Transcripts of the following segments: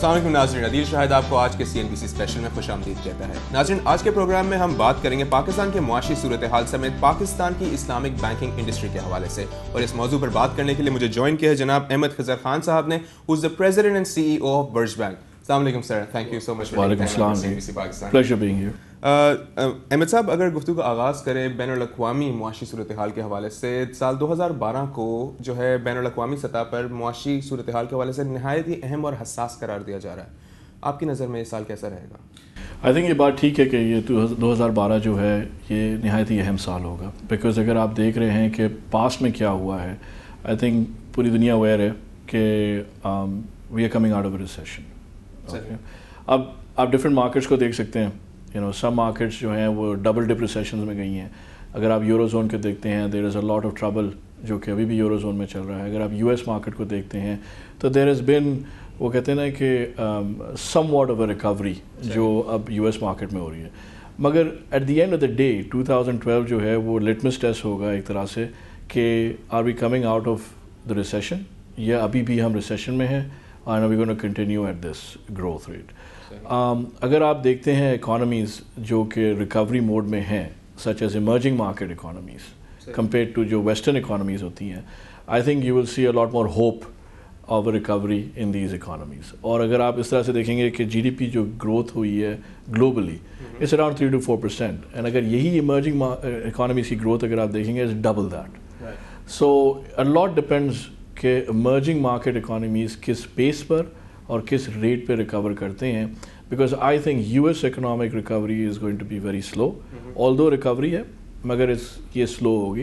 अस्सलाम वालेकुम नाज़रीन, अदील शाहिद आपको आज के CNBC स्पेशल में खुशामदीद कहता है। नाज़रीन, आज के प्रोग्राम में हम बात करेंगे पाकिस्तान के मुआशी सूरत हाल समेत पाकिस्तान की इस्लामिक बैंकिंग इंडस्ट्री के हवाले से। और इस मौजू पर बात करने के लिए मुझे ज्वाइन किया है जनाब अहमद खजर खान साहब ने, who is the president and CEO of Burj bank. अस्सलाम वालेकुम sir, thank you so much for CNBC Pakistan. Pleasure being here. Ahmed साहब, अगर गुफ्तगू का आगाज़ करें बैनुल-अक़वामी मुआशी सूरत हाल के हवाले से, साल 2012 को जो है बैनुल-अक़वामी सतह पर मुआशी सूरत हाल के हवाले से नहायत ही अहम और हसास करार दिया जा रहा है। आपकी नज़र में इस साल कैसा रहेगा? आई थिंक ये बात ठीक है कि ये 2012 जो है ये नहायत ही अहम साल होगा, बिकॉज़ अगर आप देख रहे हैं कि पास्ट में क्या हुआ है, आई थिंक पूरी दुनिया अवेयर है कि we are coming out of a recession. अब आप डिफरेंट मार्केट्स को देख सकते हैं, सम मार्केट्स जो हैं वो डबल डिप रिसेशन में गई हैं। अगर आप यूरो जोन के देखते हैं, there is a lot of trouble जो कि अभी भी यूरो जोन में चल रहा है। अगर आप US मार्केट को देखते हैं तो देयर हैज़ बिन, वो कहते हैं ना कि somewhat of a recovery जो अब US मार्केट में हो रही है। मगर at the end of the day 2012 जो है वो लिटमस टेस्ट होगा एक तरह से कि are we coming out of the recession, या अभी भी हम रिसेशन में हैं और we gonna continue at this growth rate. अगर आप देखते हैं इकोनॉमीज़ जो कि रिकवरी मोड में हैं, such as emerging market economies compare to जो वेस्टर्न इकोनॉमीज़ होती हैं, I think you will see a lot more hope of recovery in these economies. और अगर आप इस तरह से देखेंगे कि GDP जो ग्रोथ हुई है globally it's around 3 to 4%, and अगर यही इमर्जिंग इकोनॉमीज़ की ग्रोथ अगर आप देखेंगे it's double that. So a lot depends कि इमर्जिंग मार्केट इकोनॉमीज़ किस पेस पर और किस रेट पे रिकवर करते हैं, because I think US economic recovery is going to be very slow, although recovery है मगर ये स्लो होगी,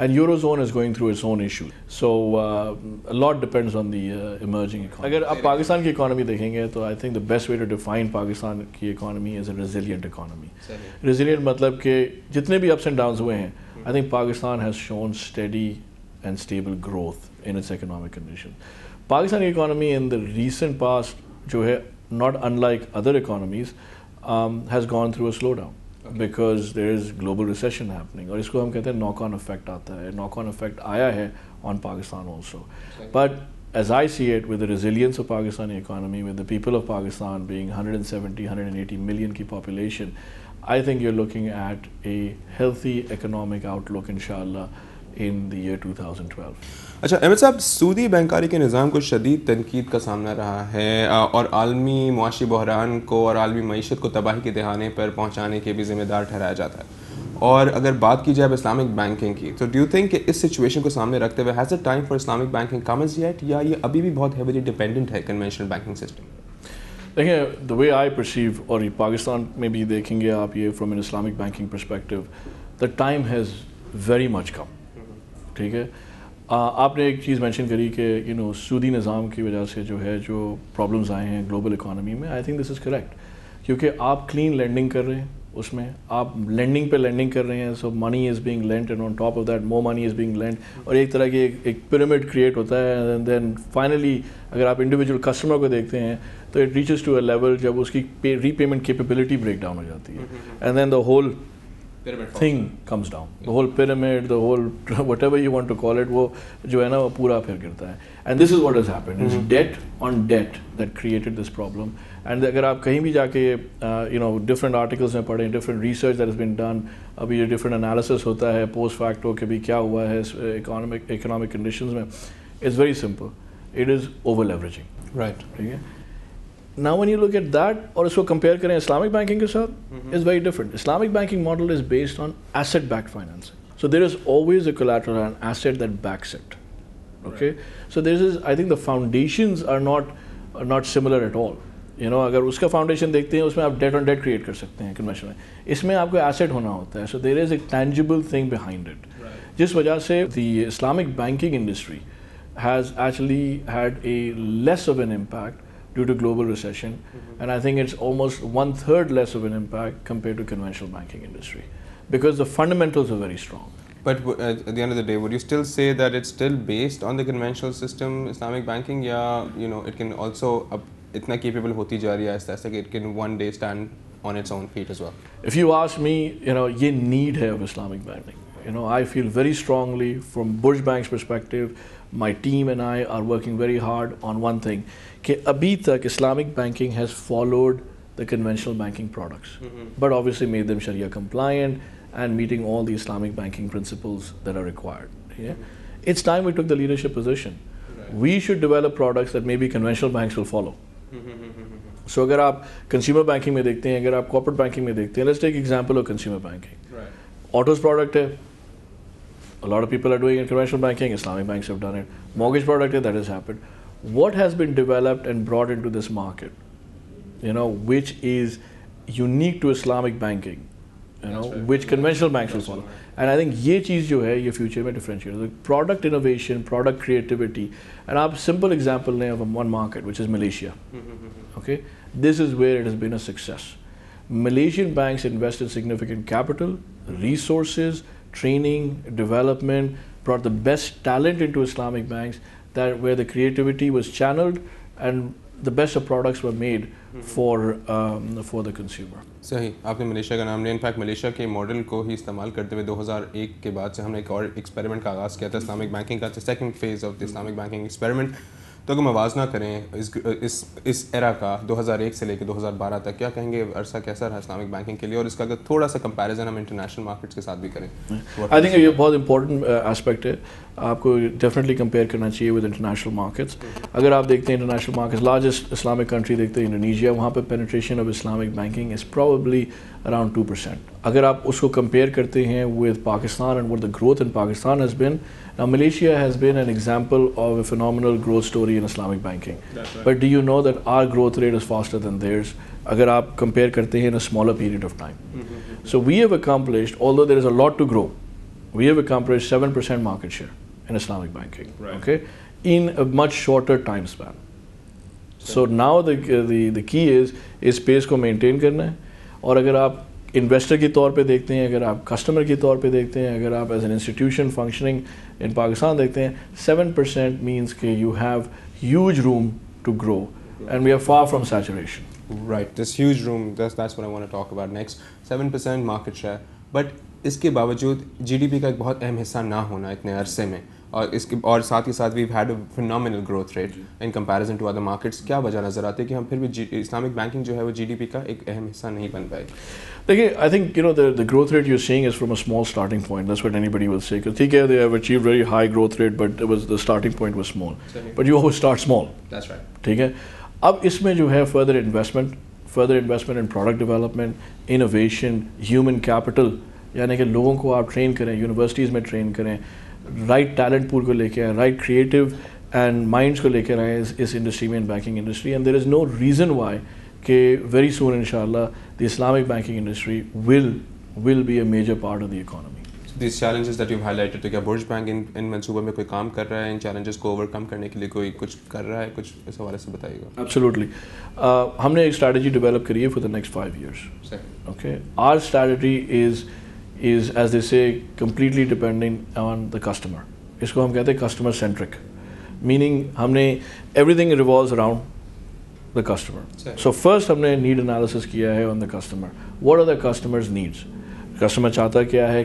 and euro zone is going through its own issue. So a lot depends on the emerging economy. अगर आप पाकिस्तान की economy देखेंगे तो I think the best way to define Pakistan की economy is a resilient economy. Resilient मतलब कि जितने भी अप्स एंड डाउन्स हुए हैं, I think Pakistan has shown steady and stable growth in its economic conditions. Pakistani economy in the recent past, जो है not unlike other economies, has gone through a slowdown because there is global recession happening. और इसको हम कहते हैं knock-on effect आता है. Knock-on effect आया है on Pakistan also. But as I see it, with the resilience of Pakistani economy, with the people of Pakistan being 170, 180 million की population, I think you're looking at a healthy economic outlook, inshallah, in the year 2012. अच्छा अहमद साहब, सूदी बैंकारी के निज़ाम को शदीद तनकीद का सामना रहा है और आलमी मुआशी बहरान को और आलमी मईशत को तबाही के दहाने पर पहुँचाने के भी ज़िम्मेदार ठहराया जाता है। और अगर बात की जाए इस्लामिक बैंकिंग की, तो डू यू थिंक कि इस सिचुएशन को सामने रखते हुए has a time for Islamic banking comes yet, या ये अभी भी बहुत हेवीली डिपेंडेंट है कन्वेंशनल बैंकिंग सिस्टम? देखिए, द वे आई परसीव, और पाकिस्तान में भी देखेंगे आप ये from an Islamic banking perspective, the time has very much come. ठीक है, आपने एक चीज़ मेंशन करी कि सूदी निज़ाम की वजह से जो है जो प्रॉब्लम्स आए हैं ग्लोबल इकोनॉमी में। I think this is correct, क्योंकि आप क्लीन लेंडिंग कर रहे हैं, उसमें आप लेंडिंग पे लेंडिंग कर रहे हैं, so money is being lent and on top of that more money is being lent, और एक तरह की एक पिरामिड क्रिएट होता है। एंड देन फाइनली अगर आप इंडिविजुअल कस्टमर को देखते हैं तो it reaches to a level जब उसकी रीपेमेंट कैपेबिलिटी ब्रेक डाउन हो जाती है, and then the whole thing comes down, the whole pyramid, the whole whatever you want to call it, वो जो है ना वो पूरा फिर गिरता है। And this is what has happened. It's debt on debt that created this problem. And अगर आप कहीं भी जाके different articles में पढ़ें, different research that has been done, अभी ये different analysis होता है post facto कि भी क्या हुआ है economic conditions में, it's very simple. It is over leveraging. Right. ठीक है। Now when you look at that और इसको compare करें Islamic banking के साथ, is very different. Islamic banking model is based on asset-backed financing. So there is always a collateral and asset that backs it. Okay, right. So there is, I think the foundations are not similar at all. अगर उसका foundation देखते हैं उसमें आप debt on debt create कर सकते हैं conventional में, इसमें आपको asset होना होता है. So there is a tangible thing behind it. Right. जिस वजह से the Islamic banking industry has actually had a less of an impact due to global recession, and I think it's almost 1/3 less of an impact compared to conventional banking industry because the fundamentals are very strong. But at the end of the day, would you still say that it's still based on the conventional system, Islamic banking, या it can also इतना capable होती जा रही है ऐसा कि it can one day stand on its own feet as well? If you ask me, ये need है of Islamic banking. I feel very strongly from Burj Bank's perspective, my team and I are working very hard on one thing, कि अभी तक Islamic banking has followed the conventional banking products, but obviously made them Sharia compliant and meeting all the Islamic banking principles that are required. Yeah? It's time we took the leadership position. Right. We should develop products that maybe conventional banks will follow. So अगर आप consumer banking में देखते हैं, अगर आप corporate banking में देखते हैं, let's take example of consumer banking. Right. Autos product है, a lot of people are doing in conventional banking, Islamic banks have done it. Mortgage product है, that has happened. What has been developed and brought into this market, which is unique to Islamic banking, which conventional banks will follow. And I think ये चीज़ जो है ये future में differentiate. The product innovation, product creativity, and आप simple example लें of one market, which is Malaysia. Okay, this is where it has been a success. Malaysian banks invested significant capital, resources, training, development, brought the best talent into Islamic banks, that where the creativity was channeled and the best of products were made for the consumer. सही, आपने Malaysia का नाम लिया. In fact Malaysia के model को ही इस्तेमाल करते हुए 2001 के बाद से हमने एक और एक्सपेरिमेंट का आगाज़ किया था इस्लामिक बैंकिंग का, second phase of the Islamic banking experiment. तो अगर मवाजना करें इस एरा का 2001 से लेकर 2012 तक, क्या कहेंगे अरसा कैसा रहा इस्लामिक बैंकिंग के लिए, और इसका अगर थोड़ा सा कंपैरिजन हम इंटरनेशनल मार्केट्स के साथ भी करें? आई थिंक ये बहुत इंपॉर्टेंट एस्पेक्ट है, आपको डेफिनेटली कंपेयर करना चाहिए विद इंटरनेशनल मार्केट्स. अगर आप देखते हैं international markets, largest Islamic country देखते हैं इंडोनेशिया, वहाँ पे penetration of Islamic banking is probably around 2%. अगर आप उसको कंपेयर करते हैं with Pakistan and what the growth in Pakistan has been, now Malaysia has been an example of a phenomenal growth story in Islamic banking. Right. But do you know that our growth rate is faster than theirs agar aap compare karte hain in a smaller period of time? So we have accomplished, although there is a lot to grow, we have accomplished 7% market share in Islamic banking, right. Okay, in a much shorter time span. So now the key is space को maintain करना है, और अगर आप investor के तौर पे देखते हैं, अगर आप कस्टमर के तौर पे देखते हैं, अगर आप as an institution functioning in Pakistan देखते हैं, 7% मीन्स कि you have huge room to grow and we are far from saturation. Right, this huge room, that's what I want to talk about next. 7% market share, but इसके बावजूद GDP का एक बहुत अहम हिस्सा ना होना इतने अरसे में, और साथ ही साथ we've had a phenomenal growth rate in comparison to other markets. क्या वजह नज़र आती है कि हम फिर भी इस्लामिक बैंकिंग जो है वो GDP का एक अहम हिस्सा नहीं बन पाए? देखिए, I think the growth rate you're seeing is from a small starting point. That's what anybody will say. Because ठीक है, they have achieved very high growth rate, but the starting point was small. But you always start small. That's right. ठीक है, अब इसमें जो है further investment in product development, innovation, human capital, यानी कि लोगों को आप ट्रेन करें, यूनिवर्सिटीज़ में ट्रेन करें, राइट टैलेंट पूल को लेके आए, राइट क्रिएटिव एंड माइंड्स को लेकर आए इस इंडस्ट्री में, in banking industry. And there is no reason why कि वेरी सून इंशाल्लाह the Islamic banking industry will be a major part of the economy. These challenges that you've highlighted, तो क्या बुर्ज bank इन मंसूबों में कोई काम कर रहा है, इन challenges को ओवरकम करने के लिए कोई कुछ कर रहा है, कुछ इस हवाले से बताइएगा? Absolutely. हमने एक strategy develop करी है for the next 5 years. Okay. Our strategy is as they say completely depending on the customer. इसको हम कहते हैं customer centric. Meaning हमने everything revolves around the customer. So first हमने need analysis किया है on the customer. What are the customer's needs? Customer चाहता क्या है,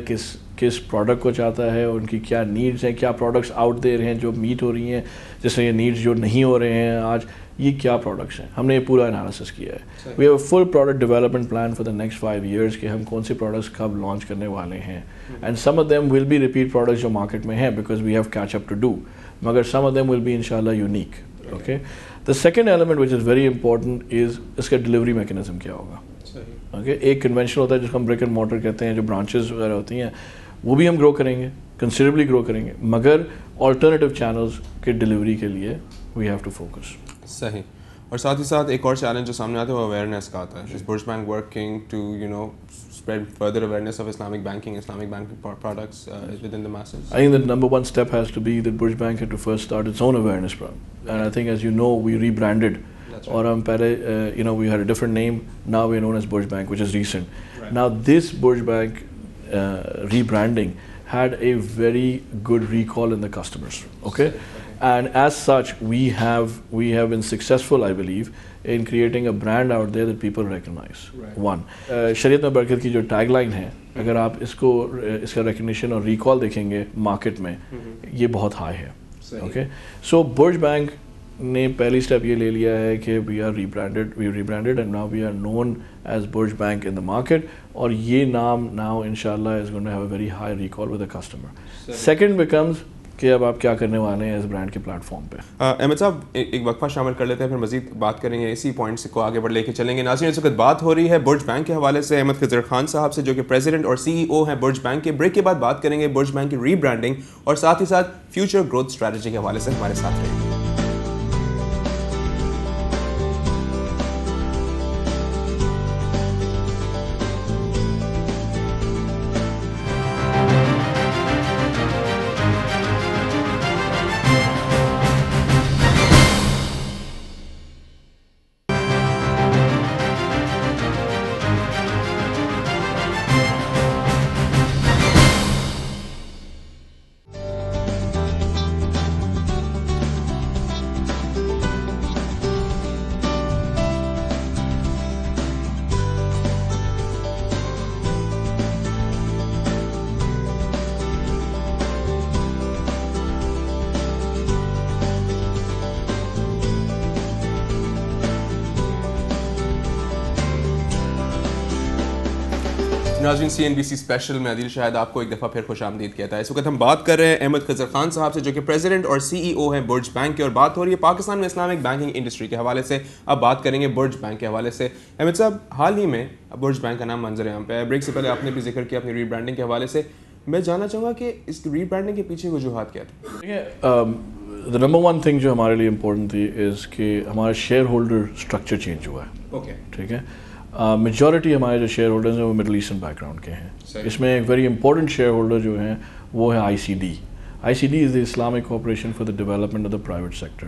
किस प्रोडक्ट को चाहता है, उनकी क्या नीड्स हैं, क्या प्रोडक्ट्स आउट देयर हैं जो मीट हो रही हैं, जैसे ये नीड्स जो नहीं हो रहे हैं आज, ये क्या प्रोडक्ट्स हैं. हमने ये पूरा एनालिसिस किया है. We have a full product development plan for the next 5 years कि हम कौन से प्रोडक्ट्स कब लॉन्च करने वाले हैं. And some of them will be repeat products जो मार्केट में हैं because we have catch up to do, मगर some of them will be इंशाल्लाह unique. Okay, the second element which is very important is इसका delivery mechanism क्या होगा. Okay, एक conventional होता है जिसको हम ब्रिक एंड मोटर कहते हैं, जो ब्रांचेस वगैरह होती हैं, वो भी हम ग्रो करेंगे, कंसिडरेबली ग्रो करेंगे, मगर ऑल्टरनेटिव चैनल्स के डिलीवरी के लिए वी हैव टू फोकस. सही. और साथ ही साथ एक और चैलेंज जो सामने आता है वो अवेयरनेस का आता है. Is Burj bank working to spread further awareness of Islamic banking products within the masses? I think the number one step has to be that Burj Bank had to first start its own awareness program. And I think, as you know, we rebranded. That's right. Or we had a different name. Now we are known as Burj Bank, which is recent. Right. Now this Burj Bank rebranding had a very good recall in the customers. Okay. And as such, we have been successful, I believe, in creating a brand out there that people recognize. Right. One, शरीयत में बरकत की जो tagline है, अगर आप इसका recognition और recall देखेंगे मार्केट में, ये बहुत हाई है. ओके सो बुर्ज बैंक ने पहली स्टेप ये ले लिया है कि we rebranded and now we are known as Burj bank in the market, और ये नाम नाउ इंशाल्लाह is going to have a very high recall with the customer. Second becomes कि अब आप क्या करने वाले हैं इस ब्रांड के प्लेटफॉर्म पे. अहमद साहब एक वक्फा शामिल कर लेते हैं, फिर मजीद बात करेंगे, इसी पॉइंट्स को आगे बढ़ लेके चलेंगे. नाज़रीन, इस वक्त बात हो रही है बुर्ज बैंक के हवाले से अहमद खिज़र खान साहब से, जो कि प्रेसिडेंट और CEO हैं बुर्ज बैंक के. ब्रेक के बाद बात करेंगे बुर्ज बैंक की रीब्रांडिंग और साथ ही साथ फ्यूचर ग्रोथ स्ट्रैटेजी के हवाले से. हमारे साथ रहिए. नाज़रीन, CNBC स्पेशल में आदिल शायद आपको एक दफ़ा फिर खुश आमदीद कहता है. इस वक्त हम बात कर रहे हैं अहमद खिज़र खान साहब से, जो कि प्रेसिडेंट और CEO हैं बुर्ज बैंक के, और बात हो रही है पाकिस्तान में इस्लामिक बैंकिंग इंडस्ट्री के हवाले से. अब बात करेंगे बुर्ज बैंक के हवाले से. अहमद साहब, हाल ही में बुर्ज बैंक का नाम मंजर आम पे है. ब्रेक से पहले आपने भी जिक्र किया अपनी रीब्रांडिंग के हवाले से. मैं जानना चाहूँगा कि इस रीब्रांडिंग के पीछे वजूहात क्या थे? देखिए, द नंबर वन थिंग जो हमारे लिए इम्पोर्टेंट थी इज़ कि हमारा शेयर होल्डर स्ट्रक्चर चेंज हुआ है. ओके, ठीक है. मेजॉरिटी हमारे जो शेयर होल्डर्स हैं वो मिडल ईस्टर्न बैकग्राउंड के हैं. इसमें एक वेरी इंपॉर्टेंट शेयर होल्डर जो हैं वो है ICD. ICD is the Islamic corporation for the development of the private sector.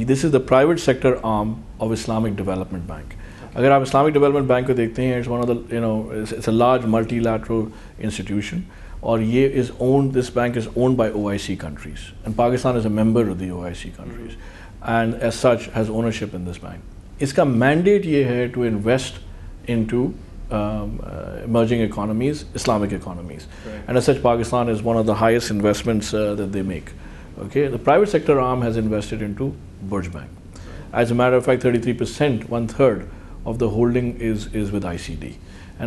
This is the private sector arm of Islamic development bank. अगर आप इस्लामिक डेवलपमेंट बैंक को देखते हैं, it's one of the it's a large multilateral institution, और ये is owned, this bank is owned by OIC countries, and Pakistan is a member of the OIC countries, and as such has ownership in this bank. इसका mandate ये है to invest into emerging economies, Islamic economies. Right. And as such, Pakistan is one of the highest investments that they make. Okay, the private sector arm has invested into Burj Bank. As a matter of fact, 33%, 1/3 of the holding is with ICD.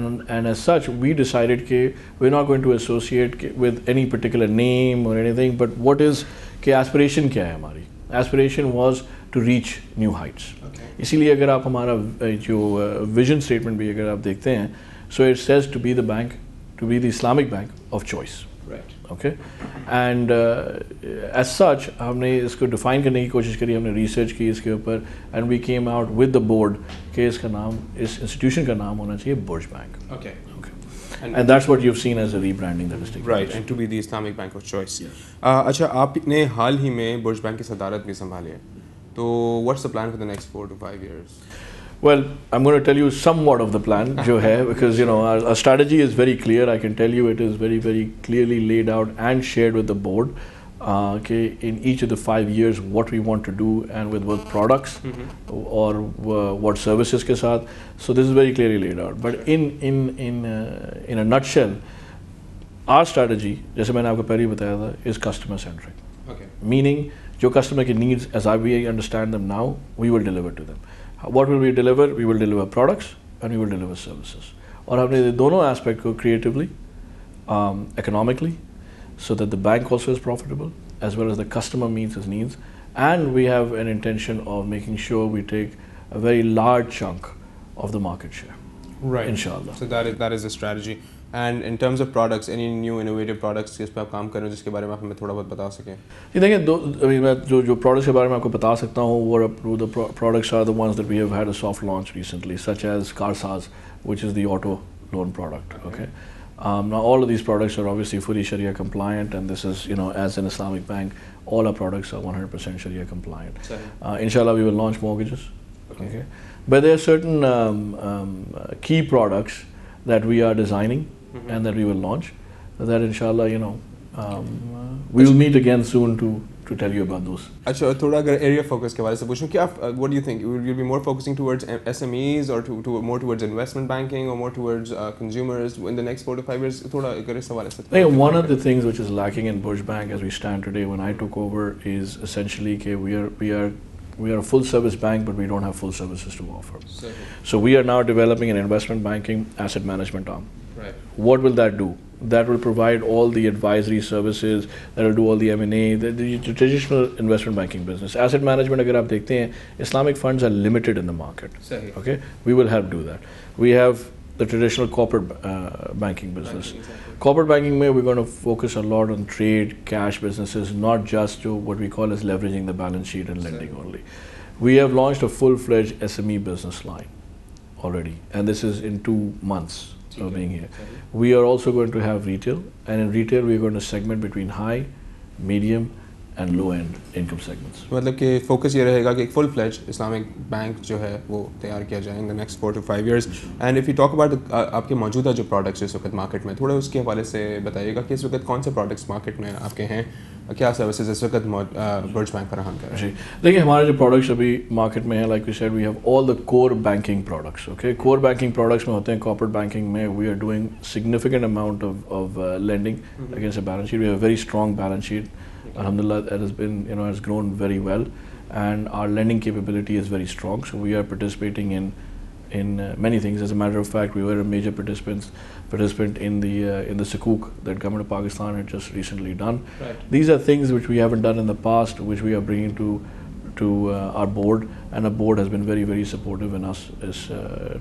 And as such, we decided that we're not going to associate with any particular name or anything, but what is कि aspiration क्या है हमारी? Aspiration was to reach new heights. इसीलिए अगर आप हमारा जो vision statement भी अगर आप देखते हैं, so it says to be the bank, to be the Islamic bank of choice. Okay, and as such हमने इसको डिफाइन करने की कोशिश करी, हमने रिसर्च की इसके ऊपर, and we came out with the board कि इसका नाम, इस इंस्टीट्यूशन का नाम होना चाहिए Burj bank. Okay, and that's what you've seen as a rebranding that is taking right place. And to be the Islamic Bank of Choice. अच्छा, आपने हाल ही में बुर्ज बैंक की सदारत भी संभाली है, तो what's the plan for the next 4 to 5 years? Well, I'm going to tell you somewhat of the plan जो है, because our strategy is very clear. I can tell you it is very, very clearly laid out and shared with the board. Okay, in each of the 5 years, what we want to do and with what products or what services के साथ. So this is very clearly laid out. But in a nutshell, our strategy, जैसे मैंने आपको पहले ही बताया था, is customer centric. Okay. Meaning, जो customer की needs, as we understand them now, we will deliver to them. What will we deliver? We will deliver products and we will deliver services. और हमने दोनों aspect को creatively, economically, so that the bank also is profitable, as well as the customer meets his needs, and we have an intention of making sure we take a very large chunk of the market share. Right. Inshallah. So that is the strategy. And in terms of products, any new innovative products जिस पे आप काम कर रहे हो जिसके बारे में आप हमें थोड़ा बहुत बता सकें? जी देखिए, मैं जो products के बारे में आपको बता सकता हूँ, वो the products are the ones that we have had a soft launch recently, such as Karsaz, which is the auto loan product. Okay. Now all of these products are obviously fully Sharia compliant, and this is, as an Islamic bank, all our products are 100% Sharia compliant. Inshallah, we will launch mortgages. Okay. But there are certain key products that we are designing and that we will launch, that inshallah, we will meet again soon to to tell you about those. अच्छा, थोड़ा अगर area focus के बारे से पूछूं, क्या what do you think, will you be more focusing towards SMEs or to more towards investment banking or more towards consumers in the next 4 to 5 years? थोड़ा अगर इस हवाले से I think one of the things which is lacking in Burj Bank as we stand today when I took over is essentially that we are a full service bank, but we don't have full services to offer. So we are now developing an investment banking asset management arm. Right. What will that do? That will provide all the advisory services, that will do all the M&A, the traditional investment banking business. Asset management, agar aap dekhte hain, Islamic funds are limited in the market. Sahi. Okay, we will help do that. We have the traditional corporate banking business. Exactly. Corporate banking, we're going to focus a lot on trade, cash businesses, not just to what we call as leveraging the balance sheet and lending only. We have launched a full-fledged SME business line already, and this is in 2 months of being here. We are also going to have retail, and in retail we're going to segment between high, medium and low end income segments. मतलब कि focus ये रहेगा कि एक full fledge Islamic bank जो है वो तैयार किया जाए in the next 4 to 5 years. And if you talk about आपके मौजूदा जो प्रोडक्ट्स इस वक्त मार्केट में, थोड़ा उसके हवाले से बताइएगा कि इस वक्त कौन से प्रोडक्ट्स मार्केट में आपके हैं, क्या सर्विसेज इस वक्त बर्ज बैंक फराहम कर रहे हैं? देखिए, हमारे जो प्रोडक्ट्स अभी मार्केट में हैं, like we said, we have all the core banking products. Okay, core banking products में होते हैं कॉर्पोरेट बैंकिंग में we are doing significant amount of lending against a balance sheet. We have a very strong balance sheet. Alhamdulillah, that has been, has grown very well, and our lending capability is very strong. So we are participating in many things. As a matter of fact, we were a major participant in the Sukuk that Government of Pakistan had just recently done. Right. These are things which we haven't done in the past, which we are bringing to our board, and our board has been very, very supportive in us is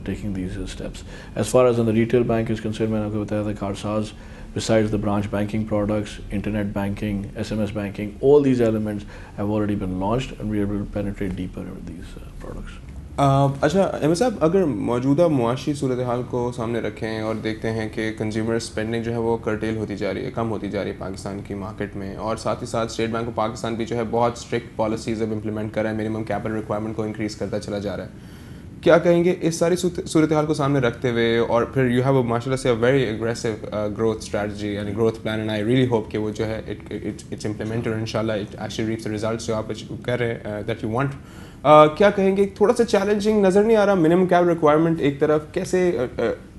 taking these steps. As far as on the retail bank is concerned, मैंने आपको बताया था Karsaz, besides the branch banking products, internet banking, SMS banking, all these elements have already been launched, and we are able to penetrate deeper with these products. अच्छा M साहब, अगर मौजूदा मुआशी सूरत हाल को सामने रखें और देखते हैं कि कंज्यूमर स्पेंडिंग जो है वो कर्टेल होती जा रही है, कम होती जा रही है पाकिस्तान की मार्केट में, और साथ ही साथ स्टेट बैंक ऑफ पाकिस्तान भी जो है बहुत स्ट्रिक्ट पॉलिसीज़ अब इम्प्लीमेंट कर रहा है, मिनिमम कैपिटल रिक्वायरमेंट को इंक्रीज़ करता चला जा रहा है, क्या कहेंगे इस सारी सूरत हाल को सामने रखते हुए? और फिर यू हैव माशाल्लाह से a very aggressive growth strategy यानी growth plan, and I really hope कि वो जो है इट्स इम्प्लीमेंटेड और इंशाल्लाह it actually reaps the results जो आप अचीव कर रहे हैं दैट यू वांट. क्या कहेंगे, थोड़ा सा चैलेंजिंग नज़र नहीं आ रहा मिनिमम कैपिटल रिक्वायरमेंट एक तरफ, कैसे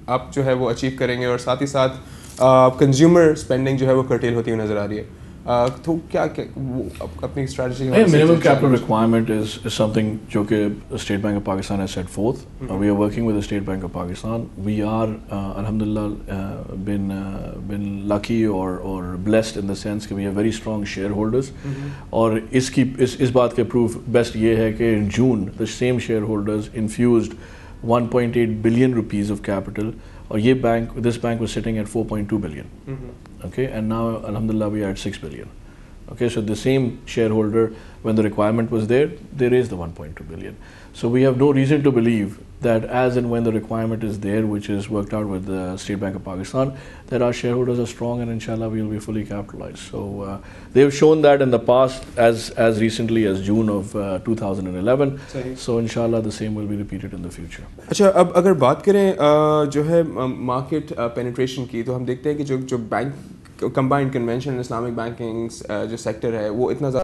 आप जो है वो अचीव करेंगे, और साथ ही साथ कंज्यूमर स्पेंडिंग जो है वो कर्टेल होती हुई नज़र आ रही है, तो क्या अपनी strategy? Minimum capital requirement is something जो कि State Bank of Pakistan has set forth. We are working with the State Bank of Pakistan. We are alhamdulillah been lucky or blessed in the sense कि we have very strong shareholders. और इस बात के proof best ये है कि in June the same shareholders infused 1.8 billion rupees of capital. और ये this bank was sitting at 4.2 billion. Okay, and now alhamdulillah we are at 6 billion. Okay, so the same shareholder, when the requirement was there, they raised the 1.2 billion. So we have no reason to believe that as and when the requirement is there, which is worked out with the State Bank of Pakistan, that our shareholders are strong, and inshallah we will be fully capitalized. So they have shown that in the past, as recently as June of 2011. So inshallah the same will be repeated in the future. अच्छा, अब अगर बात करें जो है market penetration की, तो हम देखते हैं कि जो bank combined convention Islamic banking जो सेक्टर है वो इतना ज़्यादा